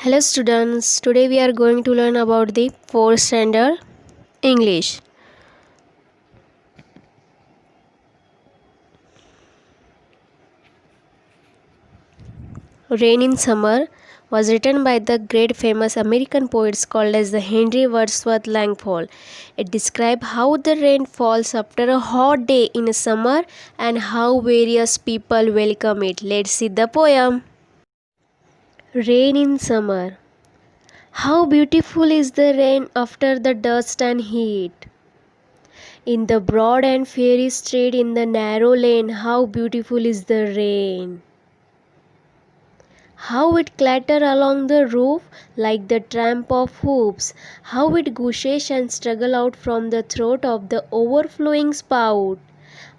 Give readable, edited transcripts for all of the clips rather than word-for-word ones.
Hello students, today we are going to learn about the 4th standard English. Rain in Summer was written by the great famous American poets called as the Henry Wadsworth Longfellow. It describes how the rain falls after a hot day in summer and how various people welcome it. Let's see the poem. Rain in Summer. How beautiful is the rain after the dust and heat. In the broad and fairy street, in the narrow lane, how beautiful is the rain. How it clatter along the roof like the tramp of hoops. How it gushes and struggle out from the throat of the overflowing spout.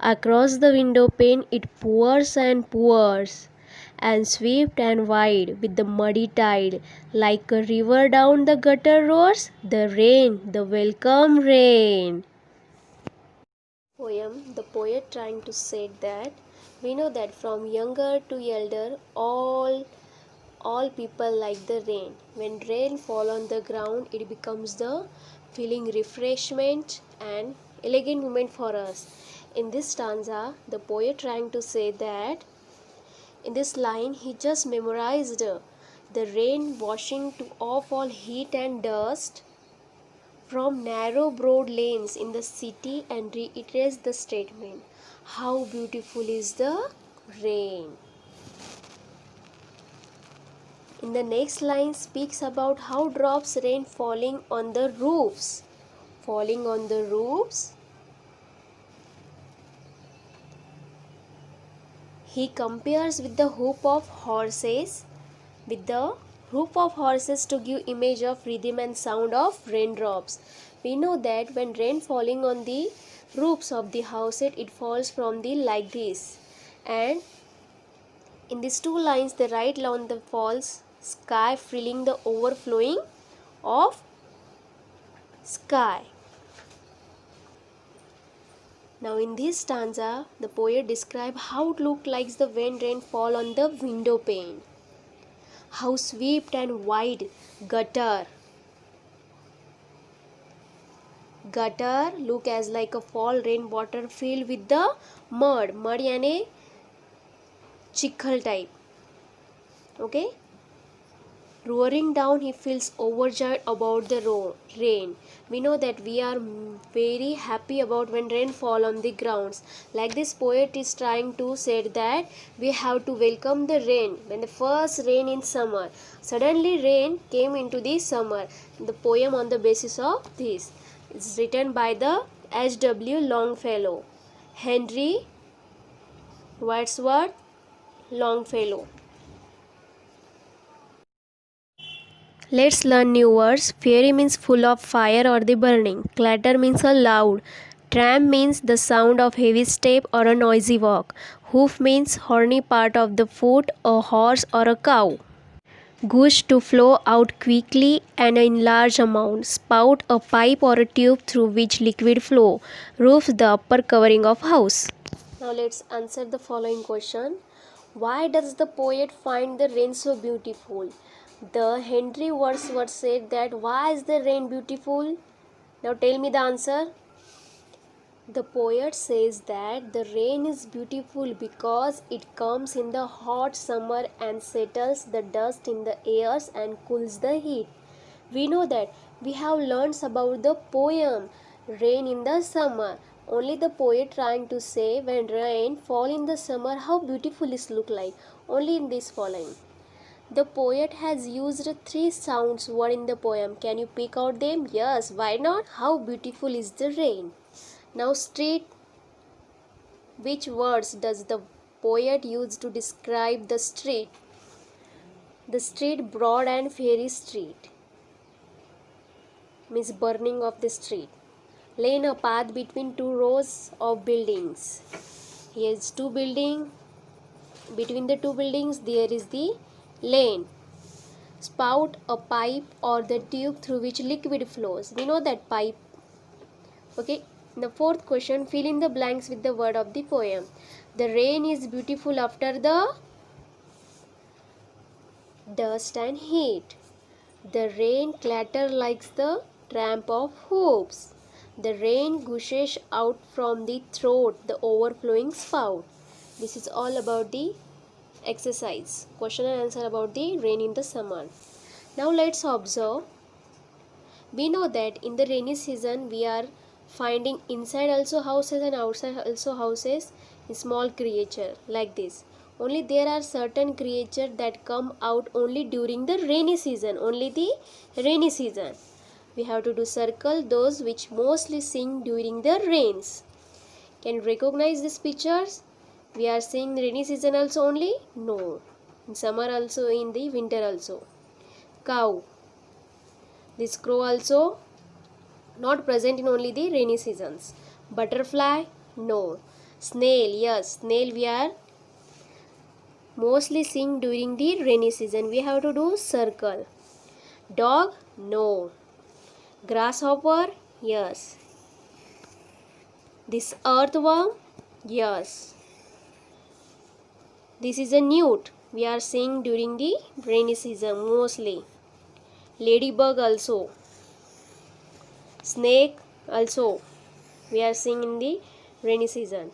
Across the window pane it pours and pours, and swift and wide with the muddy tide, like a river down the gutter roars, the rain, the welcome rain. Poem, the poet trying to say that we know that from younger to elder all people like the rain. When rain fall on the ground, it becomes the feeling refreshment and elegant moment for us. In this stanza, the poet trying to say that in this line he just memorized the rain washing to off all heat and dust from narrow broad lanes in the city and reiterates the statement, how beautiful is the rain. In the next line speaks about how drops rain falling on the roofs. Falling on the roofs. He compares with the hoof of horses, to give image of rhythm and sound of raindrops. We know that when rain falling on the roofs of the houses, it falls from the like this. And in these two lines, the right line the falls sky filling the overflowing of sky. Now in this stanza, the poet describes how it looked like the when rain fall on the window pane. How swift and wide gutter look as like a fall rain water filled with the mud याने चिखल type. Okay, roaring down, he feels overjoyed about the rain. We know that we are very happy about when rain fall on the grounds. Like this poet is trying to say that we have to welcome the rain. When the first rain in summer, suddenly rain came into the summer. The poem on the basis of this is written by the H.W. Longfellow, Henry Wadsworth Longfellow. Let's learn new words. Fiery means full of fire or the burning. Clatter means a loud. Tramp means the sound of heavy step or a noisy walk. Hoof means horny part of the foot, a horse or a cow. Gush to flow out quickly and in large amount. Spout a pipe or a tube through which liquid flow. Roof the upper covering of house. Now let's answer the following question. Why does the poet find the rain so beautiful? The Henry Wadsworth said that why is the rain beautiful? Now tell me the answer. The poet says that the rain is beautiful because it comes in the hot summer and settles the dust in the airs and cools the heat. We know that we have learned about the poem Rain in the Summer. Only the poet trying to say when rain fall in the summer how beautiful it look like. Only in this following. The poet has used 3 sounds word in the poem. Can you pick out them? Yes, why not? How beautiful is the rain. Now street. Which words does the poet use to describe the street? The street, broad and fairy street, means burning of the street. Lane, a path between 2 rows of buildings. Here is 2 buildings. Between the 2 buildings there is the lane. Spout, a pipe or the tube through which liquid flows. We know that pipe. Okay. The 4th question, fill in the blanks with the word of the poem. The rain is beautiful after the dust and heat. The rain clatter like the tramp of hooves. The rain gushes out from the throat, the overflowing spout. This is all about the exercise. Question and answer about the rain in the summer. Now let's observe. We know that in the rainy season we are finding inside also houses and outside also houses small creature like this. Only there are certain creatures that come out only during the rainy season, only the rainy season. We have to do circle those which mostly sing during the rains. Can you recognize these pictures? We are seeing rainy season also only? No. In summer also, in the winter also. Cow. This crow also not present in only the rainy seasons. Butterfly? No. Snail? Yes. Snail we are mostly seeing during the rainy season. We have to do circle. Dog? No. Grasshopper? Yes. This earthworm? Yes. This is a newt. We are seeing during the rainy season mostly. Ladybug also. Snake also. We are seeing in the rainy season.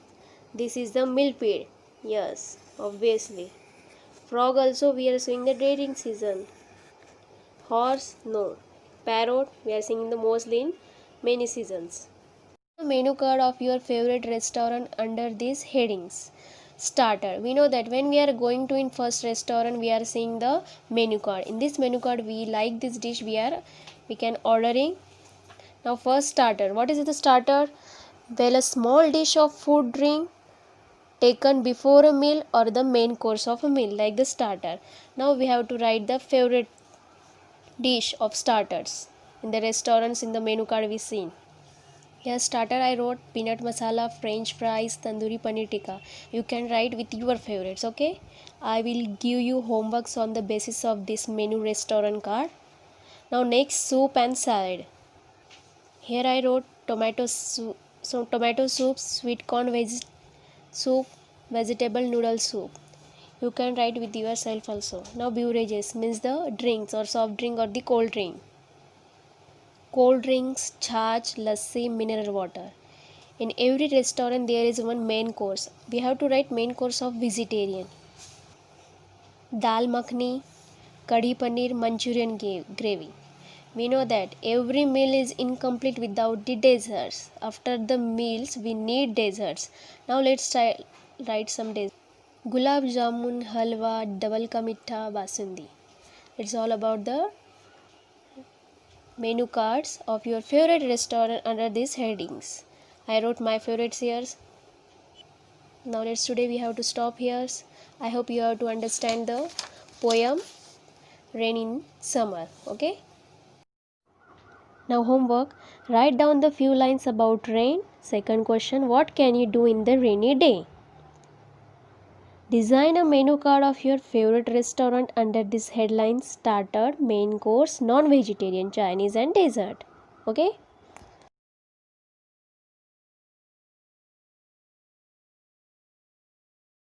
This is the millipede. Yes, obviously. Frog also we are seeing the rainy season. Horse? No. Parrot? We are seeing the mostly in many seasons. The menu card of your favorite restaurant under these headings. Starter. We know that when we are going to in first restaurant we are seeing the menu card. In this menu card we like this dish we can ordering. Now first starter. What is the starter? Well, a small dish of food drink taken before a meal or the main course of a meal like the starter. Now we have to write the favorite dish of starters in the restaurants in the menu card we seen. Here starter I wrote peanut masala, french fries, tandoori paneer tikka. You can write with your favorites, okay? I will give you homeworks on the basis of this menu restaurant card. Now next soup and salad. Here I wrote tomato soup, sweet corn soup, vegetable noodle soup. You can write with yourself also. Now beverages means the drinks or soft drink or the cold drink. Cold drinks, chach, lassi, mineral water. In every restaurant there is one main course. We have to write main course of vegetarian. Dal makhani, kadhi paneer, Manchurian gravy. We know that every meal is incomplete without the desserts. After the meals we need desserts. Now let's write some desserts. Gulab jamun, halwa, double ka mitha, basundi. It's all about the menu cards of your favorite restaurant under these headings. I wrote my favorites here. Now today we have to stop here. I hope you have to understand the poem Rain in Summer. Okay. Now homework. Write down the few lines about rain. Second question. What can you do in the rainy day? Design a menu card of your favorite restaurant under this headline: starter, main course, non-vegetarian, Chinese and dessert. Okay.